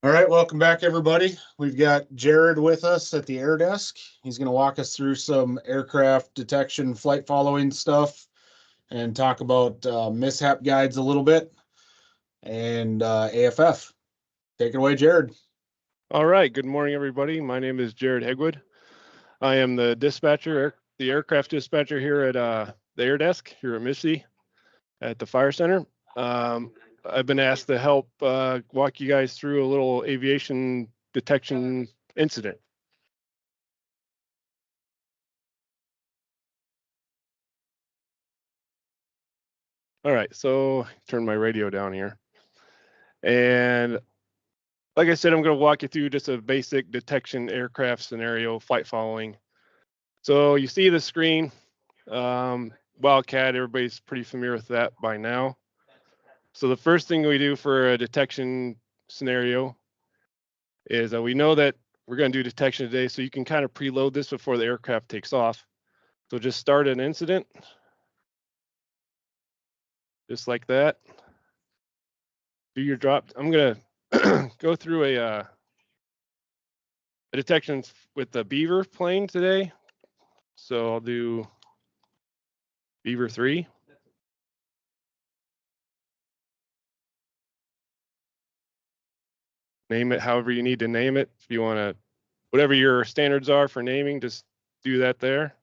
All right, welcome back, everybody. We've got Jared with us at the air desk. He's going to walk us through some aircraft detection, flight following stuff, and talk about mishap guides a little bit and AFF. Take it away, Jared. All right. Good morning, everybody. My name is Jared Hegwood. I am the dispatcher, the aircraft dispatcher here at the air desk here at Missy at the fire center. I've been asked to help walk you guys through a little aviation detection incident. All right, so turn my radio down here. And like I said, I'm going to walk you through just a basic detection aircraft scenario, flight following. So you see the screen, WildCAD, everybody's pretty familiar with that by now. So the first thing we do for a detection scenario is we know that we're going to do detection today, so you can kind of preload this before the aircraft takes off. So just start an incident, just like that. Do your drop. I'm going to go through a detection with the Beaver plane today. So I'll do Beaver 3. Name it however you need to name it. If you want to, whatever your standards are for naming, just do that there.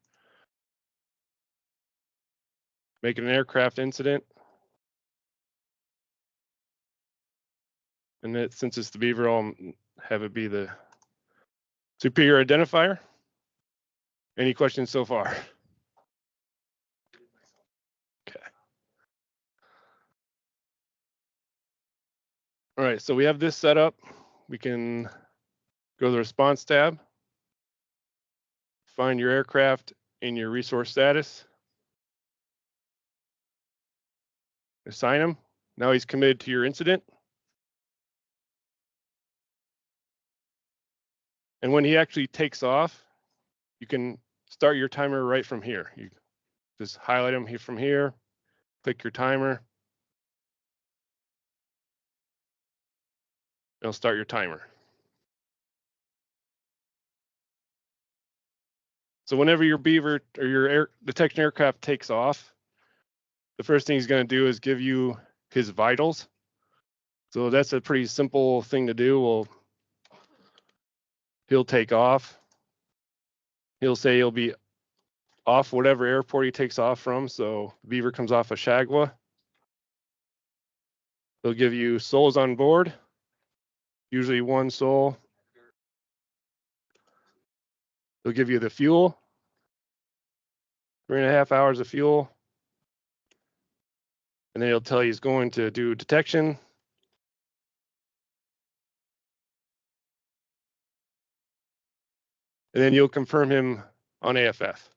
Make it an aircraft incident. And since it's the Beaver, I'll have it be the superior identifier. Any questions so far? Okay. All right, so we have this set up. We can go to the response tab, find your aircraft in your resource status, assign him. Now he's committed to your incident. And when he actually takes off, you can start your timer right from here. You just highlight him here from here, click your timer. It'll start your timer. So whenever your Beaver or your air detection aircraft takes off, the first thing he's going to do is give you his vitals. So that's a pretty simple thing to do. He'll take off. He'll say he'll be off whatever airport he takes off from. So Beaver comes off of Shagwa. They'll give you souls on board, usually one soul. They'll give you the fuel, 3.5 hours of fuel. And then he'll tell you he's going to do detection. And then you'll confirm him on AFF.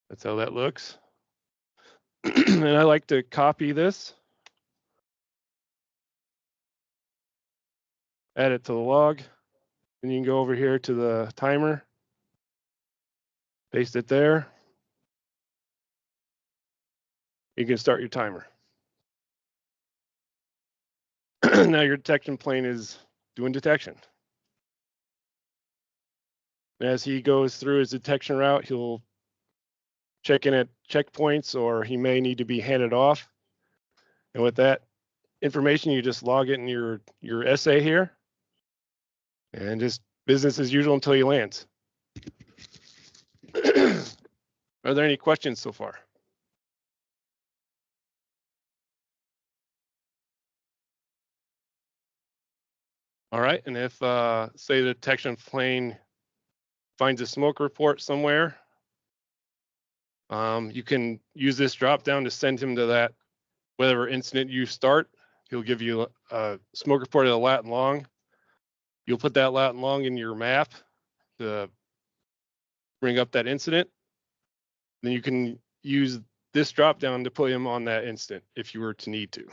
That's how that looks. And I like to copy this, add it to the log, and you can go over here to the timer, paste it there. You can start your timer. Now your detection plane is doing detection. As he goes through his detection route, he'll check in at checkpoints, or he may need to be handed off. And with that information, you just log it in your essay here, and just business as usual until he lands. Are there any questions so far? All right, and if say the detection plane finds a smoke report somewhere, you can use this drop down to send him to that whatever incident you start. He'll give you a smoke report at a lat and long. You'll put that lat and long in your map to bring up that incident. Then you can use this drop down to put him on that incident if you were to need to.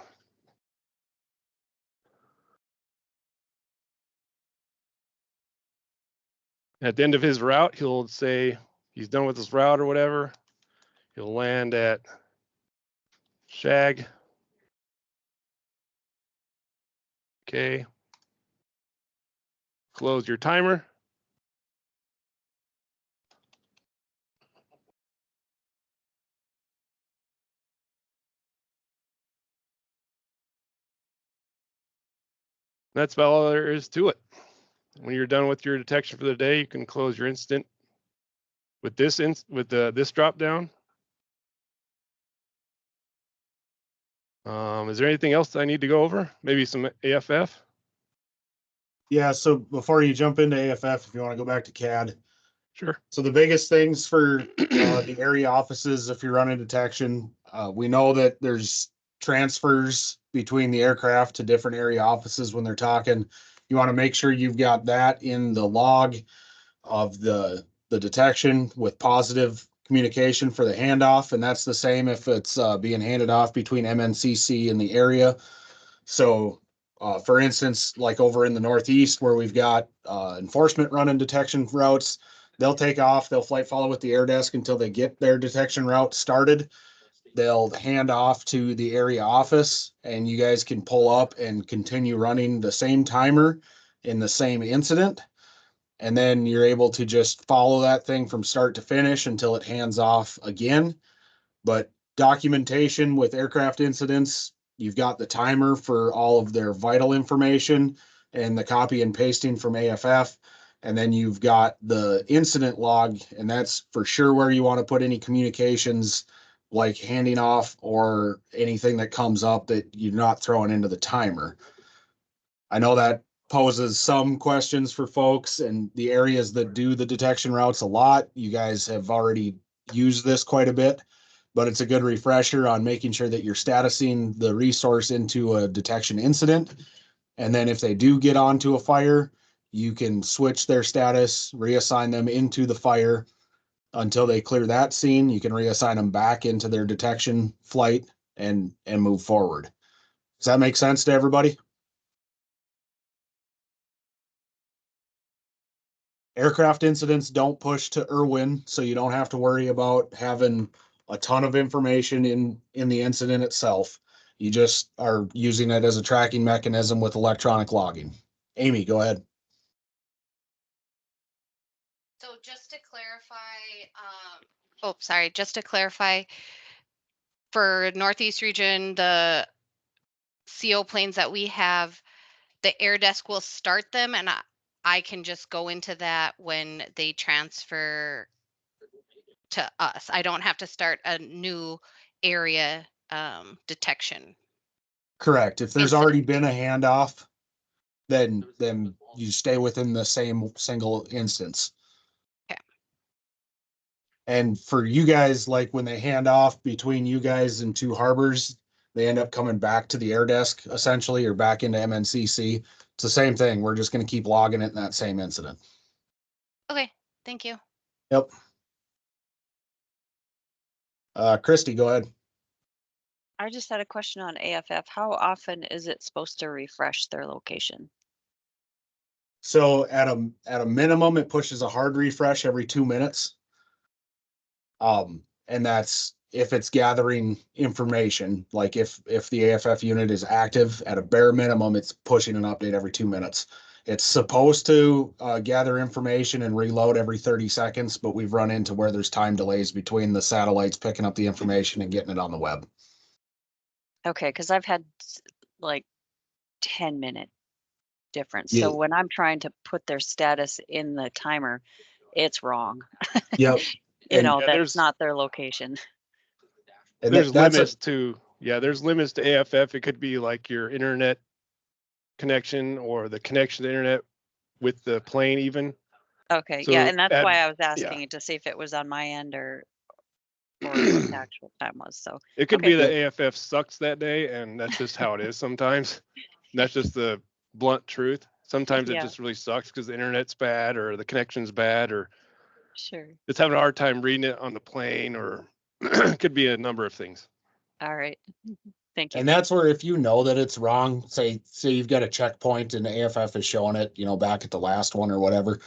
At the end of his route, he'll say he's done with his route or whatever. He'll land at Shag. Okay. Close your timer. That's about all there is to it. When you're done with your detection for the day, you can close your incident with this this drop down. Is there anything else I need to go over? Maybe some AFF? Yeah, so before you jump into AFF, if you want to go back to CAD. Sure. So the biggest things for the area offices, if you're running detection, we know that there's transfers between the aircraft to different area offices when they're talking. You want to make sure you've got that in the log of the detection with positive communication for the handoff, and that's the same if it's being handed off between MNCC and the area. So, for instance, like over in the Northeast where we've got enforcement running detection routes, they'll take off, they'll flight follow with the air desk until they get their detection route started. They'll hand off to the area office, and you guys can pull up and continue running the same timer in the same incident. And then you're able to just follow that thing from start to finish until it hands off again. But documentation with aircraft incidents, you've got the timer for all of their vital information and the copy and pasting from AFF. And then you've got the incident log, and that's for sure where you want to put any communications like handing off or anything that comes up that you're not throwing into the timer. I know that poses some questions for folks, and the areas that do the detection routes a lot, you guys have already used this quite a bit, but it's a good refresher on making sure that you're statusing the resource into a detection incident. And then if they do get onto a fire, you can switch their status, reassign them into the fire until they clear that scene. You can reassign them back into their detection flight and move forward. Does that make sense to everybody? Aircraft incidents don't push to Irwin, so you don't have to worry about having a ton of information in the incident itself. You just are using it as a tracking mechanism with electronic logging. Amy, go ahead. So just to clarify, just to clarify, for Northeast region, the CO planes that we have, the air desk will start them, and I can just go into that when they transfer to us. I don't have to start a new area detection. Correct. If there's Incident. already been a handoff, then you stay within the same single instance. Okay. And for you guys, like when they hand off between you guys and two harbors, they end up coming back to the air desk essentially, or back into MNCC. It's the same thing. We're just going to keep logging it in that same incident. Okay, thank you. Yep. Christy, go ahead. I just had a question on AFF. How often is it supposed to refresh their location? So at a minimum, it pushes a hard refresh every 2 minutes. And that's if it's gathering information, like if the AFF unit is active, at a bare minimum, it's pushing an update every 2 minutes. It's supposed to gather information and reload every 30 seconds, but we've run into where there's time delays between the satellites picking up the information and getting it on the web. Okay, because I've had like 10-minute difference. Yeah. So when I'm trying to put their status in the timer, it's wrong. Yep. That's not their location. And there's limits to AFF. It could be like your internet connection or the connection to the internet with the plane even. Okay, So yeah, and that's why I was asking to see if it was on my end or what the actual time was. So it could be that AFF sucks that day, and that's just how it is sometimes. That's just the blunt truth. Sometimes it just really sucks because the internet's bad or the connection's bad or it's having a hard time reading it on the plane, or it could be a number of things. All right. Thank you. And that's where if you know that it's wrong, say you've got a checkpoint and the AFF is showing it, back at the last one or whatever,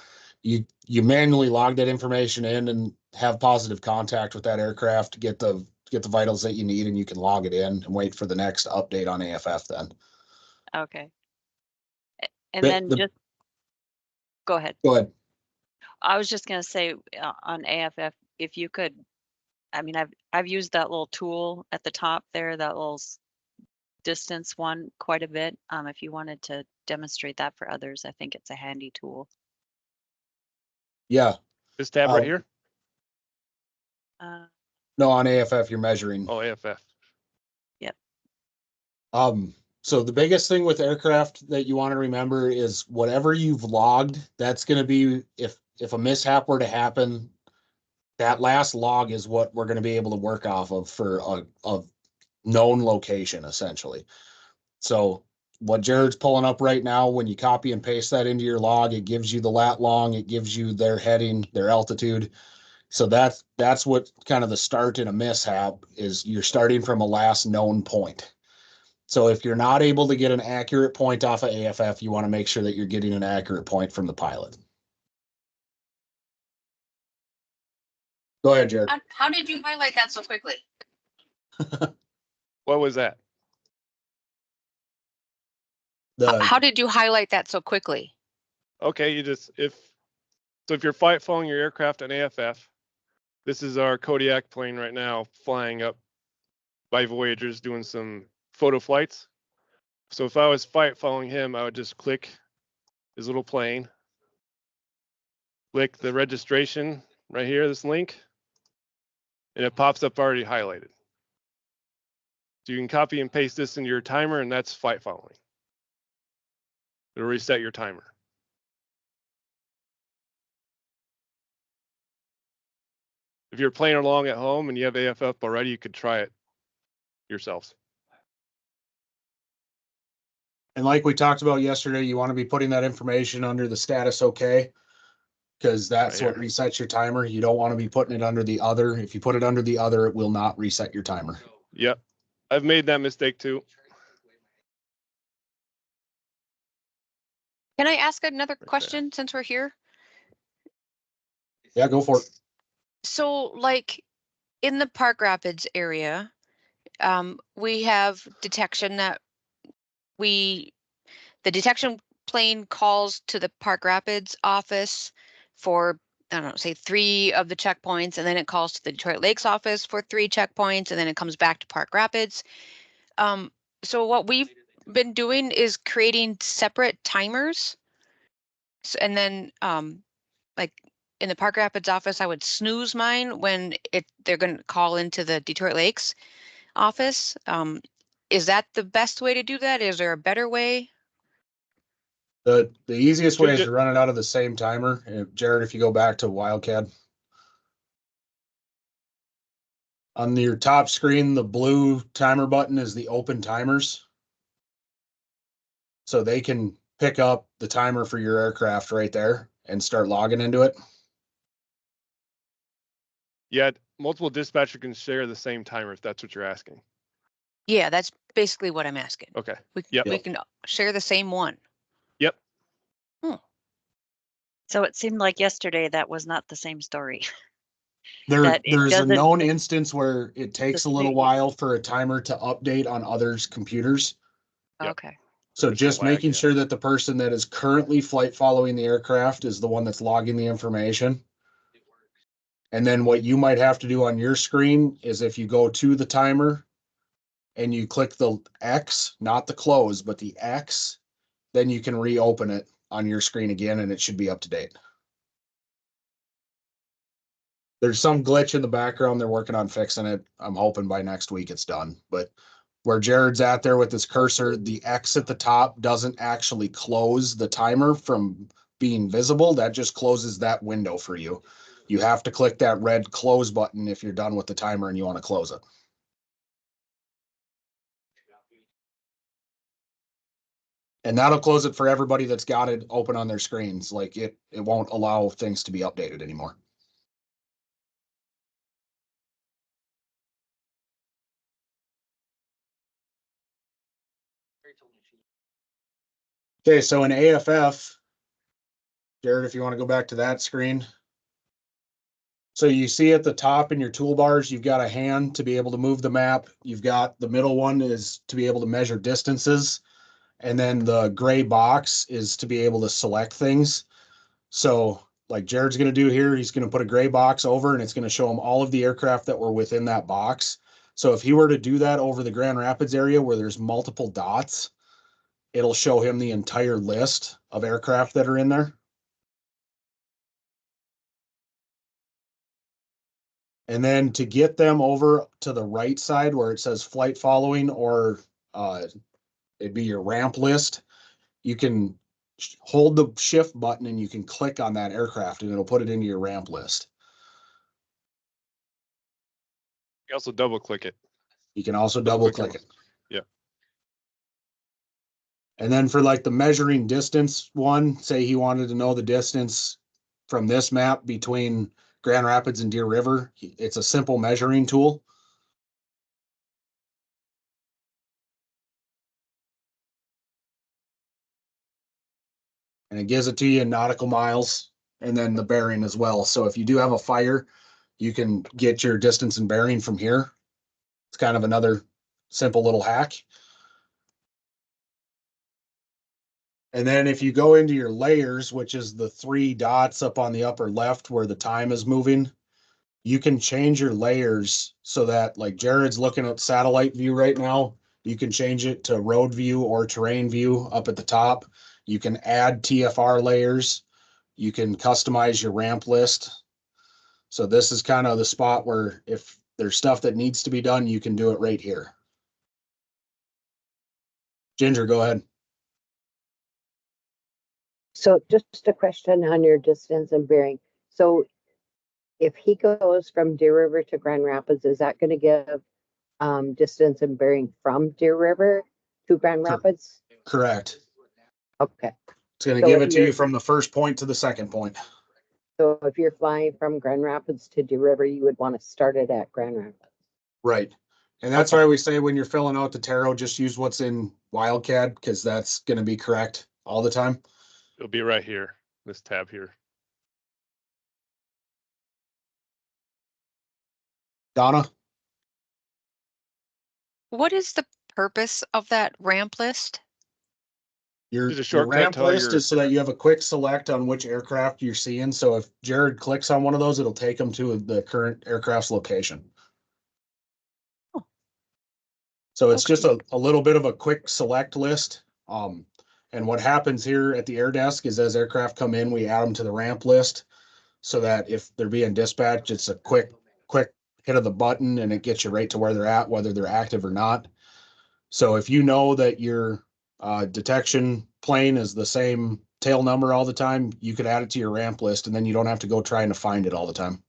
you manually log that information in and have positive contact with that aircraft to get the vitals that you need, and you can log it in and wait for the next update on AFF then. Okay. And The- then the- just go ahead. Go ahead. I was just going to say on AFF, if you could, I mean, I've used that little tool at the top there, that little distance one quite a bit. If you wanted to demonstrate that for others, I think it's a handy tool. Yeah. This tab right here? No, on AFF, you're measuring. Oh, AFF. So the biggest thing with aircraft that you want to remember is whatever you've logged, that's going to be, if a mishap were to happen, that last log is what we're going to be able to work off of for a known location, essentially. So what Jared's pulling up right now, when you copy and paste that into your log, it gives you the lat long, it gives you their heading, their altitude. So that's what kind of the start in a mishap is. You're starting from a last known point. So if you're not able to get an accurate point off of AFF, you want to make sure that you're getting an accurate point from the pilot. Go ahead, Jared. How did you highlight that so quickly? What was that? How did you highlight that so quickly? Okay, if you're flight following your aircraft on AFF, this is our Kodiak plane right now flying up by Voyagers doing some photo flights. So if I was flight following him, I would just click his little plane, click the registration right here, this link, and it pops up already highlighted. So you can copy and paste this into your timer, and that's flight following. It'll reset your timer. If you're playing along at home and you have AFF already, you could try it yourselves. And like we talked about yesterday, you want to be putting that information under the status okay, because that's Right what here. resets your timer. You don't want to be putting it under the other. If you put it under the other, it will not reset your timer. Yep, I've made that mistake too. Can I ask another there. question since we're here? Yeah, go for it. So like in the Park Rapids area, we have detection that the detection plane calls to the Park Rapids office for, I don't know, say 3 of the checkpoints, and then it calls to the Detroit Lakes office for 3 checkpoints, and then it comes back to Park Rapids. So what we've been doing is creating separate timers. So, and then like in the Park Rapids office, I would snooze mine when they're going to call into the Detroit Lakes office. Is that the best way to do that? Is there a better way? The easiest way is Should to run it out of the same timer. Jared, if you go back to WildCAD. On your top screen, the blue timer button is the open timers. So they can pick up the timer for your aircraft right there and start logging into it. Yeah, multiple dispatcher can share the same timer if that's what you're asking. Yeah, that's basically what I'm asking. Okay. We Yep. can share the same one. Yep. So it seemed like yesterday that was not the same story. There's a doesn't- known instance where it takes a little same- while for a timer to update on others' computers. Yep. Okay. So There's just some lag, making yeah. sure that the person that is currently flight following the aircraft is the one that's logging the information. And then what you might have to do on your screen is if you go to the timer and you click the X, not the close, but the X, then you can reopen it on your screen again and it should be up to date. There's some glitch in the background. They're working on fixing it. I'm hoping by next week it's done. But where Jared's at there with his cursor, the X at the top doesn't actually close the timer from being visible. That just closes that window for you. You have to click that red close button if you're done with the timer and you want to close it. And that'll close it for everybody that's got it open on their screens. Like it won't allow things to be updated anymore. Okay, so in AFF, Jared, if you want to go back to that screen. So you see at the top in your toolbars, you've got a hand to be able to move the map. You've got the middle one is to be able to measure distances. And then the gray box is to be able to select things. So like Jared's going to do here, he's going to put a gray box over and it's going to show him all of the aircraft that were within that box. So if he were to do that over the Grand Rapids area where there's multiple dots, it'll show him the entire list of aircraft that are in there. And then to get them over to the right side where it says flight following, or it'd be your ramp list, you can hold the shift button and you can click on that aircraft and it'll put it into your ramp list. You also double click it. You can also double click it. Yeah. And then for like the measuring distance one, say he wanted to know the distance from this map between Grand Rapids and Deer River, it's a simple measuring tool. And it gives it to you in nautical miles and then the bearing as well. So if you do have a fire, you can get your distance and bearing from here. It's kind of another simple little hack. And then if you go into your layers, which is the 3 dots up on the upper left where the time is moving, you can change your layers so that, like Jared's looking at satellite view right now, you can change it to road view or terrain view up at the top. You can add TFR layers. You can customize your ramp list. So this is kind of the spot where if there's stuff that needs to be done, you can do it right here. Ginger, go ahead. So just a question on your distance and bearing. So if he goes from Deer River to Grand Rapids, is that going to give distance and bearing from Deer River to Grand Rapids? Correct. Okay. It's going to give it to you from the first point to the second point. So if you're flying from Grand Rapids to Deer River, you would want to start it at Grand Rapids. Right. And that's why we say when you're filling out the tarot, just use what's in WildCAD, because that's going to be correct all the time. It'll be right here, this tab here. Donna? What is the purpose of that ramp list? Your There's a shortcut ramp to all list your- is so that you have a quick select on which aircraft you're seeing. So if Jared clicks on one of those, it'll take him to the current aircraft's location. Oh. So it's Okay. just a little bit of a quick select list. And what happens here at the air desk is as aircraft come in, we add them to the ramp list so that if they're being dispatched, it's a quick hit of the button and it gets you right to where they're at, whether they're active or not. So if you know that your detection plane is the same tail number all the time, you could add it to your ramp list and then you don't have to go trying to find it all the time.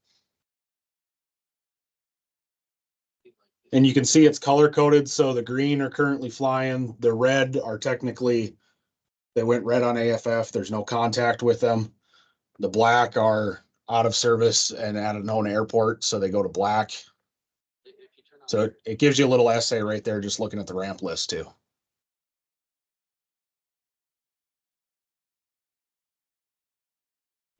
And you can see it's color coded. So the green are currently flying. The red are technically, they went red on AFF. There's no contact with them. The black are out of service and at a known airport. So they go to black. So it gives you a little essay right there, just looking at the ramp list too.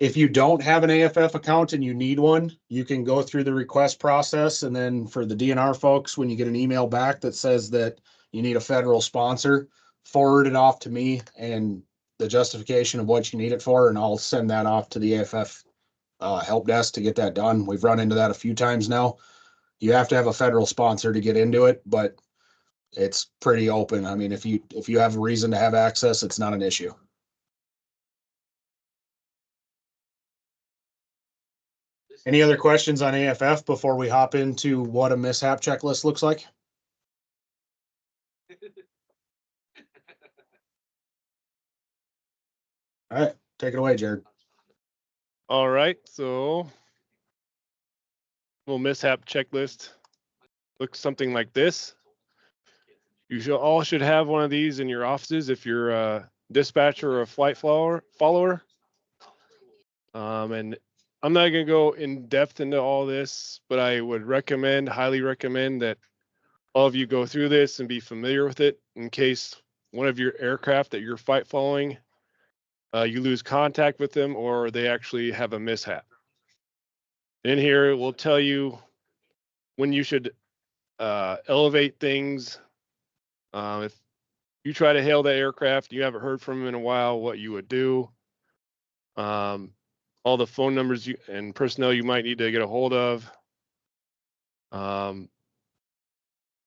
If you don't have an AFF account and you need one, you can go through the request process. And then for the DNR folks, when you get an email back that says that you need a federal sponsor, forward it off to me and the justification of what you need it for. And I'll send that off to the AFF help desk to get that done. We've run into that a few times now. You have to have a federal sponsor to get into it, but it's pretty open. I mean, if you have a reason to have access, it's not an issue. Any other questions on AFF before we hop into what a mishap checklist looks like? All right, take it away, Jared. All right, so little mishap checklist looks something like this. You all should have one of these in your offices if you're a dispatcher or a flight follower. And I'm not going to go in depth into all this, but I would highly recommend that all of you go through this and be familiar with it in case one of your aircraft that you're flight following, you lose contact with them or they actually have a mishap. In here, it will tell you when you should elevate things. If you try to hail that aircraft, you haven't heard from them in a while, what you would do. All the phone numbers and personnel you might need to get a hold of. And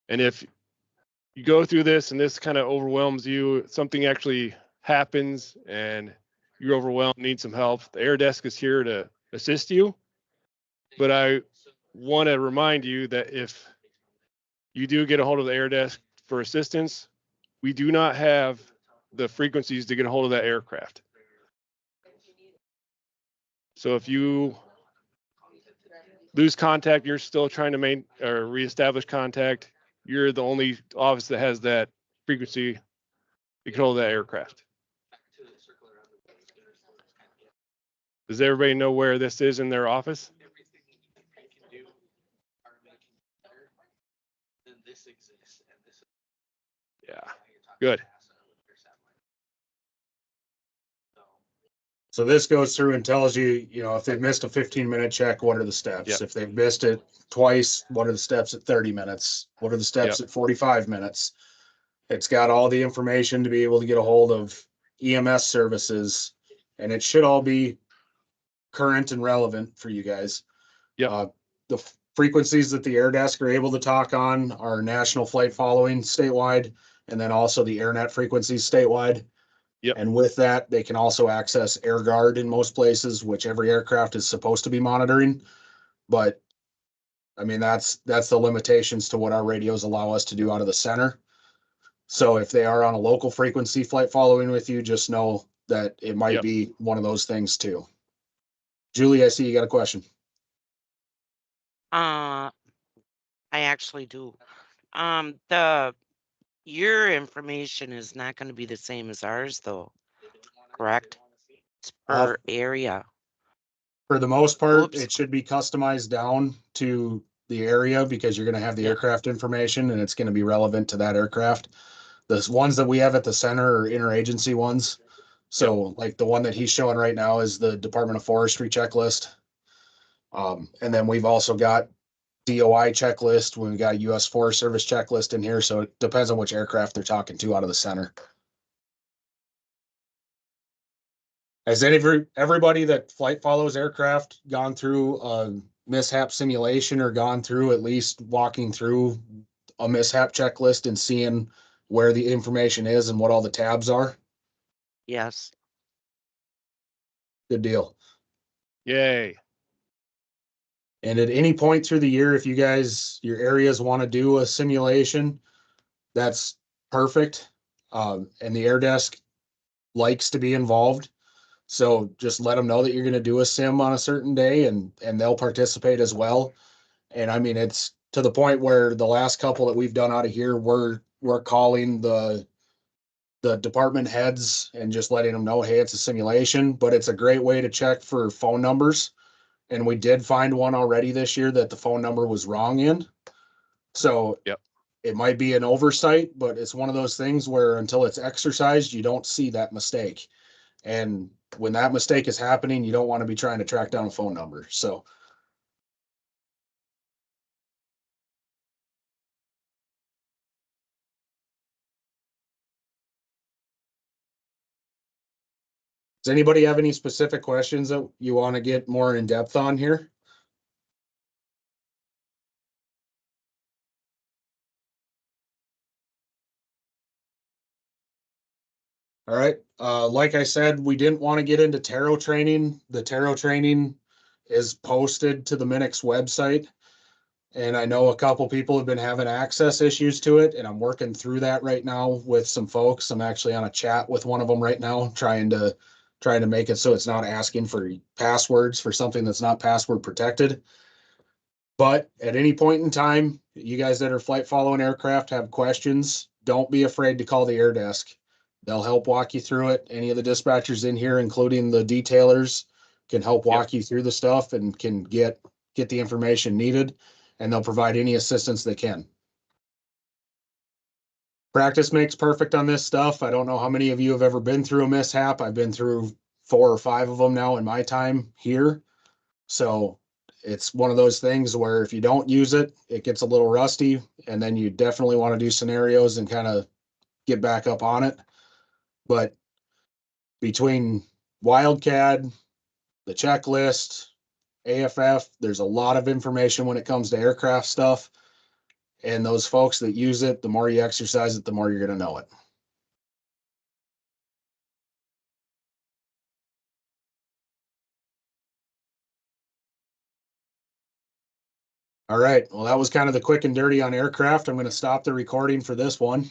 if you go through this and this kind of overwhelms you, something actually happens and you're overwhelmed, need some help, the air desk is here to assist you. But I want to remind you that if you do get a hold of the air desk for assistance, we do not have the frequencies to get a hold of that aircraft. So if you lose contact, you're still trying to reestablish contact, you're the only office that has that frequency to control that aircraft. Does everybody know where this is in their office? Yeah, good. So this goes through and tells you, you know, if they've missed a 15-minute check, what are the steps? Yep. If they've missed it twice, what are the steps at 30 minutes? What are the steps Yep. at 45 minutes? It's got all the information to be able to get a hold of EMS services, and it should all be current and relevant for you guys. Yep. The frequencies that the air desk are able to talk on are national flight following statewide, and then also the AirNet frequencies statewide. Yep. And with that, they can also access Air Guard in most places, which every aircraft is supposed to be monitoring. But I mean, that's the limitations to what our radios allow us to do out of the center. So if they are on a local frequency flight following with you, just know that it might Yep. be one of those things too. Julie, I see you got a question. I actually do. Your information is not going to be the same as ours, though, correct? It's per area. For the most part, Oops. it should be customized down to the area because you're going to have the Yep. aircraft information and it's going to be relevant to that aircraft. The ones that we have at the center are interagency ones. So like the one that he's showing right now is the Department of Forestry checklist. And then we've also got DOI checklist. We've got a U.S. Forest Service checklist in here. So it depends on which aircraft they're talking to out of the center. Has everybody that flight follows aircraft gone through a mishap simulation or gone through at least walking through a mishap checklist and seeing where the information is and what all the tabs are? Yes. Good deal. Yay. And at any point through the year, if you guys, your areas want to do a simulation, that's perfect. And the air desk likes to be involved. So just let them know that you're going to do a sim on a certain day and they'll participate as well. And I mean, it's to the point where the last couple that we've done out of here, we're calling the department heads and just letting them know, hey, it's a simulation, but it's a great way to check for phone numbers. And we did find one already this year that the phone number was wrong in. So Yep. It might be an oversight, but it's one of those things where until it's exercised, you don't see that mistake. And when that mistake is happening, you don't want to be trying to track down a phone number. So does anybody have any specific questions that you want to get more in depth on here? All right. Like I said, we didn't want to get into tarot training. The tarot training is posted to the Minix website. And I know a couple people have been having access issues to it, and I'm working through that right now with some folks. I'm actually on a chat with one of them right now, trying to make it so it's not asking for passwords for something that's not password protected. But at any point in time, you guys that are flight following aircraft have questions, don't be afraid to call the air desk. They'll help walk you through it. Any of the dispatchers in here, including the detailers, can help walk you through the stuff and can get the information needed, and they'll provide any assistance they can. Practice makes perfect on this stuff. I don't know how many of you have ever been through a mishap. I've been through 4 or 5 of them now in my time here. So it's one of those things where if you don't use it, it gets a little rusty, and then you definitely want to do scenarios and kind of get back up on it. But between WildCAD, the checklist, AFF, there's a lot of information when it comes to aircraft stuff. And those folks that use it, the more you exercise it, the more you're going to know it. All right. Well, that was kind of the quick and dirty on aircraft. I'm going to stop the recording for this one.